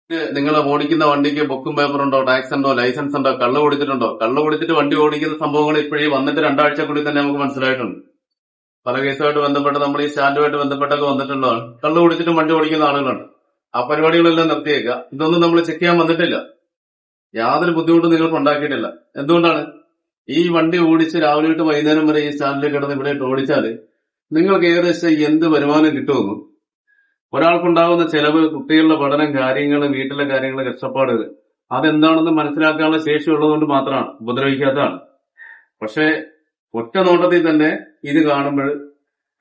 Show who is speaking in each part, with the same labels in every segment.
Speaker 1: നിങ്ങൾ ഓടിക്കുന്ന വണ്ടിക്ക് ബുക്കും പേപ്പറുണ്ടോ, ടാക്സ് ഉണ്ടോ, ലൈസൻസ് ഉണ്ടോ, കള്ള് കുടിച്ചിട്ടുണ്ടോ? കള്ള് കുടിച്ചിട്ട് വണ്ടി ഓടിക്കുന്ന സംഭവങ്ങൾ ഇപ്പോഴേ വന്നിട്ട് 2 ആഴ്ചക്കുള്ളിൽ തന്നെ നമുക്ക് മനസ്സിലായിട്ടുണ്ട്. പല കേസുമായിട്ട് ബന്ധപ്പെട്ട് നമ്മൾ ഈ സ്റ്റാൻഡുമായിട്ട് ബന്ധപ്പെട്ടൊക്കെ വന്നിട്ടുള്ളതാണ്. കള്ള് കുടിച്ചിട്ട് വണ്ടി ഓടിക്കുന്ന ആളുകളുണ്ട്. ആ പരിപാടികളെല്ലാം നിർത്തിയേക്കുക. ഇതൊന്നും നമ്മൾ ചെക്ക് ചെയ്യാൻ വന്നിട്ടില്ല. യാതൊരു ബുദ്ധിമുട്ടും നിങ്ങൾക്ക് ഉണ്ടാക്കിയിട്ടില്ല. എന്തുകൊണ്ടാണ്? ഈ വണ്ടി ഓടിച്ച് രാവിലെ തൊട്ട് വൈകുന്നേരം വരെ ഈ സ്റ്റാൻഡിൽ കിടന്ന് ഇവിടെ ഓടിച്ചാല് നിങ്ങൾക്ക് ഏകദേശം എന്ത് വരുമാനം കിട്ടുമെന്നും, ഒരാൾക്കുണ്ടാകുന്ന ചെലവ്, കുട്ടികളുടെ പഠനം, കാര്യങ്ങൾ, വീട്ടിലെ കാര്യങ്ങൾ, കഷ്ടപ്പാടുകൾ, അതെന്താണെന്ന് മനസ്സിലാക്കാനുള്ള ശേഷി ഉള്ളതുകൊണ്ട് മാത്രമാണ് ഉപദ്രവിക്കാത്തതാണ്. പക്ഷെ ഒറ്റ നോട്ടത്തിൽ തന്നെ ഇത് കാണുമ്പോൾ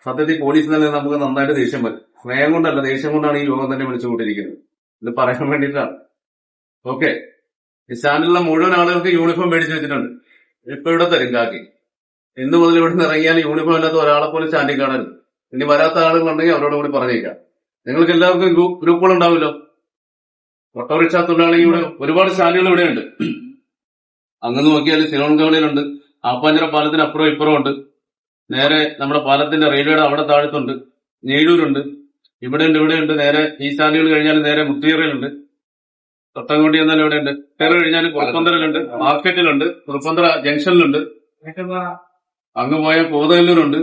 Speaker 1: സത്യത്തിൽ പോലീസ് തന്നെ നമുക്ക് നന്നായിട്ട് ദേഷ്യം വരും. സ്നേഹം കൊണ്ടല്ല, ദേഷ്യം കൊണ്ടാണ് ഈ യോഗം തന്നെ വിളിച്ചുകൊണ്ടിരിക്കുന്നത്. ഇത് പറയാൻ വേണ്ടിയിട്ടാണ്. ഓക്കെ, ഈ സ്റ്റാൻഡിലുള്ള മുഴുവൻ ആളുകൾക്ക് യൂണിഫോം മേടിച്ചു വെച്ചിട്ടുണ്ട്. ഇപ്പൊ ഇവിടെ തരും കാക്കി. ഇന്ന് മുതൽ ഇവിടെ നിന്ന് ഇറങ്ങിയാൽ യൂണിഫോം ഇല്ലാത്ത ഒരാളെ പോലും സ്റ്റാൻഡിൽ കാണരുത്. ഇനി വരാത്ത ആളുകളുണ്ടെങ്കിൽ അവരോട് കൂടി പറഞ്ഞേക്കാം. നിങ്ങൾക്ക് എല്ലാവർക്കും ഗ്രൂപ്പുകൾ ഉണ്ടാവുമല്ലോ. ഓട്ടോറിക്ഷ തൊഴിലാളികൾ ഇവിടെ ഒരുപാട് സ്റ്റാൻഡുകൾ ഇവിടെയുണ്ട്. അങ്ങ് നോക്കിയാൽ സിലോൺകവളിയിലുണ്ട്, ആപ്പാഞ്ചിറ പാലത്തിന് അപ്പുറം ഇപ്പുറം ഉണ്ട്, നേരെ നമ്മുടെ പാലത്തിന്റെ റെയിൽവേയുടെ അവിടെ താഴത്തുണ്ട്, ഞെയ്യൂരുണ്ട്, ഇവിടെയുണ്ട്, ഇവിടെയുണ്ട്. നേരെ ഈ സ്റ്റാൻഡുകൾ കഴിഞ്ഞാൽ നേരെ മുത്തിയറയിലുണ്ട്, തൊട്ടംകൊണ്ടി എന്നാൽ ഇവിടെയുണ്ട്. ടേറ് കഴിഞ്ഞാൽ കുറുപ്പന്തരയിലുണ്ട്, മാർക്കറ്റിലുണ്ട്, കുറുപ്പന്തര ജംഗ്ഷനിലുണ്ട്, അങ്ങ് പോയ കോതല്ലൂരുണ്ട്,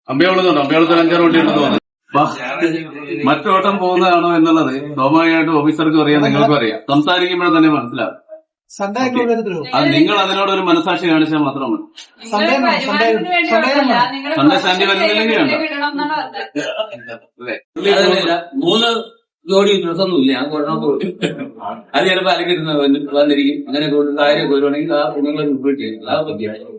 Speaker 1: അമ്പയോളത്തുണ്ട്. അമ്പയോളത്തിൽ 5-6 വണ്ടിയുണ്ടെന്ന് തോന്നുന്നു. മറ്റോട്ടം പോകുന്നതാണോ എന്നുള്ളത് സ്വാഭാവികമായിട്ട് ഓഫീസർക്കും അറിയാം, നിങ്ങൾക്കും അറിയാം. സംസാരിക്കുമ്പോഴേ തന്നെ മനസ്സിലാവും. അത് നിങ്ങൾ അതിനോടൊരു മനസാക്ഷി കാണിച്ചാൽ മാത്രം മതി. സൺഡേ സ്റ്റാൻഡിൽ വരുന്നില്ലെങ്കിൽ വേണ്ട.
Speaker 2: 3 ജോഡി ഡ്രസ്സൊന്നുമില്ല, ഞാൻ കൊല്ലം പോയി. അത് ചിലപ്പോ അലക്കിരുന്ന് വന്നിരിക്കും. അങ്ങനെ കാര്യമൊക്കെ വരുവാണെങ്കിൽ ആ കുഞ്ഞുങ്ങളെ റിപ്പീറ്റ് ചെയ്യും. അത് പറ്റിയാണ്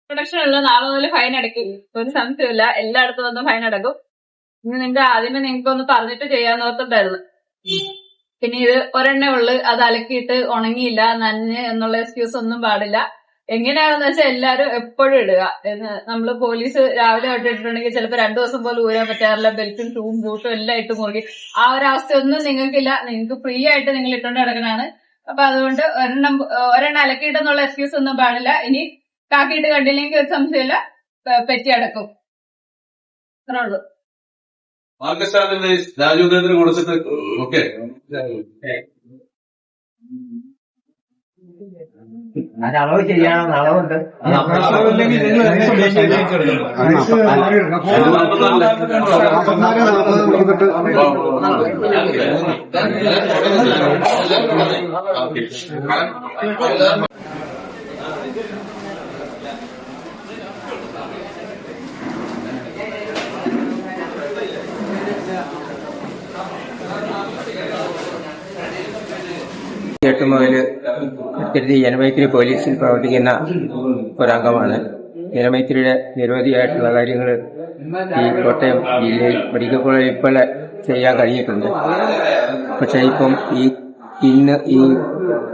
Speaker 3: പ്രൊഡക്ഷൻ ഉള്ള നാളെ മുതൽ ഫൈൻ അടയ്ക്കും. ഒരു സംശയമില്ല, എല്ലായിടത്തും വന്ന് ഫൈൻ അടക്കും. ഇനി നിങ്ങൾക്ക് ആദ്യമേ നിങ്ങൾക്ക് ഒന്ന് പറഞ്ഞിട്ട് ചെയ്യാൻ ഓർത്തിട്ടായിരുന്നു. പിന്നെ ഇത് ഒരെണ്ണേ ഉള്ളു, അത് അലക്കിയിട്ട് ഉണങ്ങിയില്ല, നനഞ്ഞ് എന്നുള്ള എക്സ്ക്യൂസ് ഒന്നും പാടില്ല. എങ്ങനെയാണെന്ന് വെച്ചാൽ എല്ലാരും എപ്പോഴും ഇടുക. നമ്മള് പോലീസ് രാവിലെ ഇട്ടിട്ടുണ്ടെങ്കിൽ ചിലപ്പോ 2 ദിവസം പോലും ഊരാൻ പറ്റാറില്ല. ബെൽറ്റും ഷൂവും ബൂട്ടും എല്ലാം ഇട്ട് മുറുകി. ആ ഒരു അവസ്ഥയൊന്നും നിങ്ങൾക്കില്ല. നിങ്ങൾക്ക് ഫ്രീ ആയിട്ട് നിങ്ങൾ ഇട്ടുകൊണ്ട് കിടക്കണാണ്. അപ്പൊ അതുകൊണ്ട് ഒരെണ്ണം അലക്കിയിട്ടെന്നുള്ള എക്സ്ക്യൂസ് ഒന്നും പാടില്ല. ഇനി കാക്കിയിട്ട് കണ്ടില്ലെങ്കിൽ ഒരു സംശയമില്ല, പെറ്റി അടക്കും. അത്രേ ഉള്ളൂ.
Speaker 1: മാർക്കസ്റ്റാൻഡിന്റെ രാജുദ്രത്തിന് കൊടുത്തിട്ട് ഓക്കെ.
Speaker 4: അളവ് ചെയ്യാനുള്ള അളവുണ്ട്. മുതൽ തിരുത്തി ജനമൈത്രി പോലീസിൽ പ്രവർത്തിക്കുന്ന ഒരംഗമാണ്. ജനമൈത്രിയുടെ നിരവധിയായിട്ടുള്ള കാര്യങ്ങൾ ഈ കോട്ടയം ജില്ലയിൽ മെഡിക്കൽ കോളേജ് ഇപ്പോൾ ചെയ്യാൻ കഴിഞ്ഞിട്ടുണ്ട്. പക്ഷെ ഇപ്പം ഇന്ന് ഈ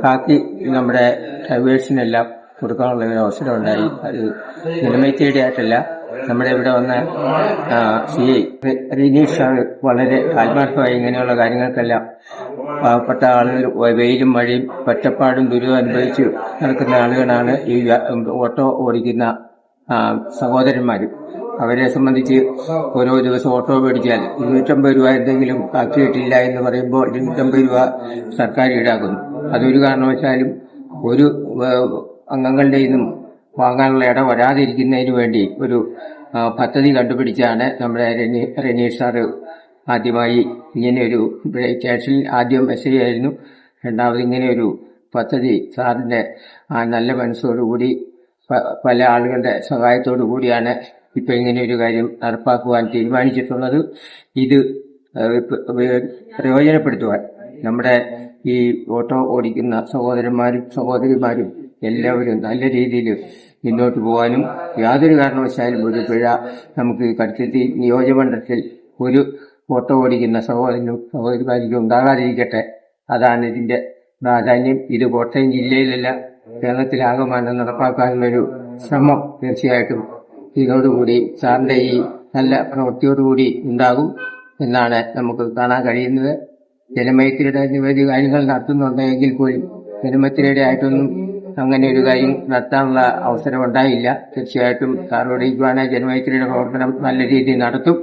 Speaker 4: ബാക്കി നമ്മുടെ ഡ്രൈവേഴ്സിനെല്ലാം കൊടുക്കാനുള്ള ഒരു അവസരം ഉണ്ടായി. അത് ജനമൈത്രിയുടെ ആയിട്ടല്ല, നമ്മുടെ ഇവിടെ വന്ന CI റിനീഷ് സാർ വളരെ ആത്മാർത്ഥമായി ഇങ്ങനെയുള്ള കാര്യങ്ങൾക്കെല്ലാം പാവപ്പെട്ട ആളുകൾ വെയിലും മഴയും ഒറ്റപ്പാടും ദുരിതം അനുഭവിച്ച് നടക്കുന്ന ആളുകളാണ് ഈ ഓട്ടോ ഓടിക്കുന്ന സഹോദരന്മാരും. അവരെ സംബന്ധിച്ച് ഓരോ ദിവസം ഓട്ടോ മേടിച്ചാൽ 250 രൂപ എന്തെങ്കിലും ടാക്സ് കിട്ടില്ല എന്ന് പറയുമ്പോൾ 250 രൂപ സർക്കാർ ഈടാക്കുന്നു. അതൊരു കാരണവശാലും ഒരു അംഗങ്ങളുടെ നിന്നും വാങ്ങാനുള്ള ഇട വരാതിരിക്കുന്നതിന് വേണ്ടി ഒരു പദ്ധതി കണ്ടുപിടിച്ചാണ് നമ്മുടെ റെനീഷ് സാറ് ആദ്യമായി ഇങ്ങനെയൊരു ക്യാഷിൽ ആദ്യം SI ആയിരുന്നു. രണ്ടാമത് ഇങ്ങനെയൊരു പദ്ധതി സാറിന്റെ നല്ല മനസ്സോടുകൂടി പല ആളുകളുടെ സഹായത്തോടു കൂടിയാണ് ഇപ്പൊ ഇങ്ങനെയൊരു കാര്യം നടപ്പാക്കുവാൻ തീരുമാനിച്ചിട്ടുള്ളത്. ഇത് പ്രയോജനപ്പെടുത്തുവാൻ നമ്മുടെ ഈ ഓട്ടോ ഓടിക്കുന്ന സഹോദരന്മാരും സഹോദരിമാരും എല്ലാവരും നല്ല രീതിയിൽ മുന്നോട്ട് പോകാനും യാതൊരു കാരണവശാലും ഒരു പിഴ നമുക്ക് കടുത്തി നിയോജകമണ്ഡലത്തിൽ ഒരു ഓട്ടോ ഓടിക്കുന്ന സഹോദരനും സഹോദരിമാർക്കും ഉണ്ടാകാതിരിക്കട്ടെ. അതാണ് ഇതിന്റെ പ്രാധാന്യം. ഇത് കോട്ടയം ജില്ലയിലല്ല, കേരളത്തിലാകമാനം നടപ്പാക്കാനുള്ളൊരു ശ്രമം തീർച്ചയായിട്ടും ഇതോടുകൂടി സാറിന്റെ ഈ നല്ല പ്രവൃത്തിയോടുകൂടി ഉണ്ടാകും എന്നാണ് നമുക്ക് കാണാൻ കഴിയുന്നത്. ജനമൈത്രിയുടെ നിരവധി കാര്യങ്ങൾ നടത്തുന്നുണ്ടെങ്കിൽ പോലും ജനമൈത്രിയുടെ ആയിട്ടൊന്നും അങ്ങനെ ഒരു കാര്യം നടത്താനുള്ള അവസരം ഉണ്ടായില്ല. തീർച്ചയായിട്ടും സാറോടിക്കുവാണെങ്കിൽ ജനമൈത്രിയുടെ പ്രവർത്തനം നല്ല രീതിയിൽ നടത്തും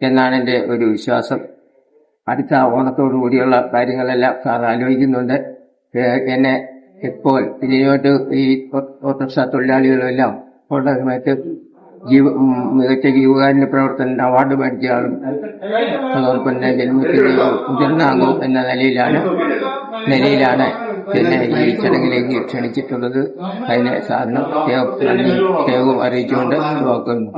Speaker 4: എന്നാണ് എന്റെ ഒരു വിശ്വാസം. അടുത്ത ഓണത്തോടു കൂടിയുള്ള കാര്യങ്ങളെല്ലാം സാർ ആലോചിക്കുന്നുണ്ട്. എന്നെ ഇപ്പോൾ ഇതിനോട്ട് ഈ ഓട്ടോറിക്ഷ തൊഴിലാളികളെല്ലാം ഉള്ള സമയത്ത് മികച്ച ജീവകാരുണ്യ പ്രവർത്തന അവാർഡ് മേടിച്ച ആളും അതോടൊപ്പം തന്നെ ജന്മത്തിന്റെ മുതിർന്ന അംഗം എന്ന നിലയിലാണ് പിന്നെ ഈ ചടങ്ങിലേക്ക് ക്ഷണിച്ചിട്ടുള്ളത്. അതിനെ സാറിന് നന്ദി അറിയിച്ചുകൊണ്ട് വാക്കുന്നു.